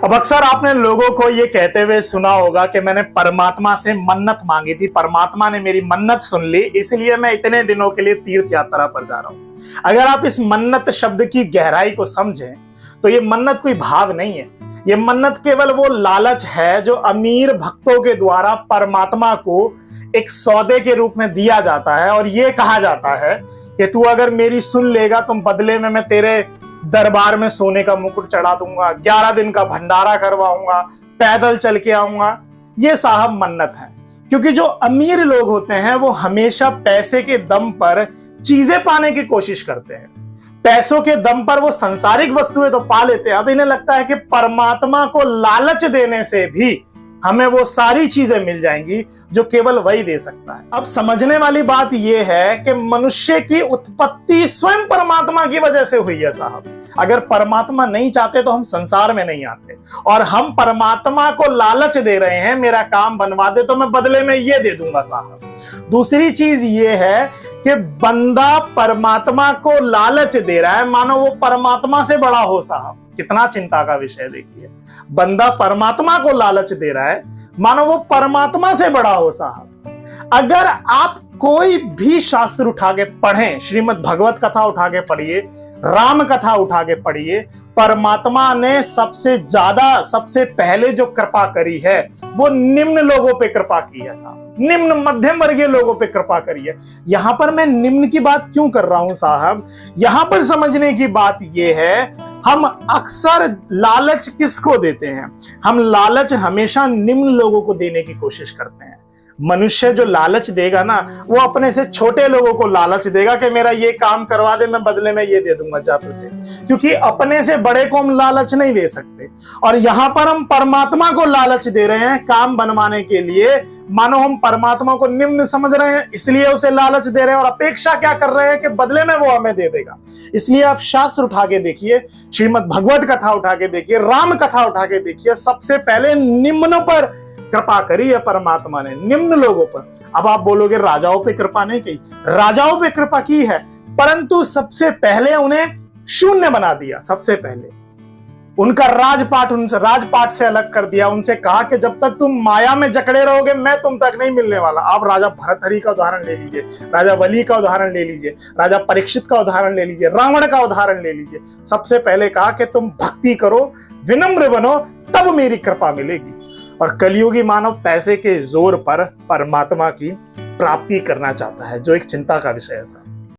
अब अक्सर आपने लोगों को ये कहते हुए सुना होगा कि मैंने परमात्मा से मन्नत मांगी थी, परमात्मा ने मेरी मन्नत सुन ली, इसलिए मैं इतने दिनों के लिए तीर्थ यात्रा पर जा रहा हूं। अगर आप इस मन्नत शब्द की गहराई को समझें तो ये मन्नत कोई भाव नहीं है। ये मन्नत केवल वो लालच है जो अमीर भक्तों के द्वारा परमात्मा को एक सौदे के रूप में दिया जाता है और ये कहा जाता है कि तू अगर मेरी सुन लेगा तो बदले में मैं तेरे दरबार में सोने का मुकुट चढ़ा दूंगा, 11 दिन का भंडारा करवाऊंगा, पैदल चल के आऊंगा। ये साहब मन्नत है। क्योंकि जो अमीर लोग होते हैं वो हमेशा पैसे के दम पर चीजें पाने की कोशिश करते हैं। पैसों के दम पर वो सांसारिक वस्तुएं तो पा लेते हैं। अब इन्हें लगता है कि परमात्मा को लालच देने से भी हमें वो सारी चीजें मिल जाएंगी जो केवल वही दे सकता है। अब समझने वाली बात यह है कि मनुष्य की उत्पत्ति स्वयं परमात्मा की वजह से हुई है साहब। अगर परमात्मा नहीं चाहते तो हम संसार में नहीं आते, और हम परमात्मा को लालच दे रहे हैं, मेरा काम बनवा दे तो मैं बदले में ये दे दूंगा साहब। दूसरी चीज ये है कि बंदा परमात्मा को लालच दे रहा है मानो वो परमात्मा से बड़ा हो साहब। कितना चिंता का विषय देखिए, बंदा परमात्मा को लालच दे रहा है मानो वो परमात्मा से बड़ा हो साहब। अगर आप कोई भी शास्त्र उठा के पढ़ें, श्रीमद् भगवत कथा उठा के पढ़िए, राम कथा उठा के पढ़िए, परमात्मा ने सबसे ज्यादा सबसे पहले जो कृपा करी है वो निम्न लोगों पे कृपा की है साहब, निम्न मध्यम वर्गीय लोगों पे कृपा करी है। यहां पर मैं निम्न की बात क्यों कर रहा हूं साहब, यहां पर समझने की बात यह है, हम अक्सर लालच किसको देते हैं? हम लालच हमेशा निम्न लोगों को देने की कोशिश करते हैं। मनुष्य जो लालच देगा ना, वो अपने से छोटे लोगों को लालच देगा कि मेरा ये काम करवा दे, मैं बदले में ये दे दूंगा जा तुझे, क्योंकि अपने से बड़े को हम लालच नहीं दे सकते। और यहां पर हम परमात्मा को लालच दे रहे हैं काम बनवाने के लिए, मानो हम परमात्मा को निम्न समझ रहे हैं, इसलिए उसे लालच दे रहे हैं और अपेक्षा क्या कर रहे हैं कि बदले में वो हमें दे देगा। इसलिए आप शास्त्र उठा के देखिए, श्रीमद् भगवत कथा उठा के देखिए, राम कथा उठा के देखिए, सबसे पहले निम्नों पर कृपा करी है परमात्मा ने, निम्न लोगों पर। अब आप बोलोगे राजाओं पे कृपा नहीं की, राजाओं पे कृपा की है, परंतु सबसे पहले उन्हें शून्य बना दिया। सबसे पहले उनका राजपाट, उनसे राजपाट से अलग कर दिया, उनसे कहा कि जब तक तुम माया में जकड़े रहोगे मैं तुम तक नहीं मिलने वाला। आप राजा भरतहरि का उदाहरण ले लीजिए, राजा बलि का उदाहरण ले लीजिए, राजा परीक्षित का उदाहरण ले लीजिए, रावण का उदाहरण ले लीजिए। सबसे पहले कहा कि तुम भक्ति करो, विनम्र बनो, तब मेरी कृपा मिलेगी। और कलियुगी मानव पैसे के जोर पर परमात्मा की प्राप्ति करना चाहता है, जो एक चिंता का विषय है।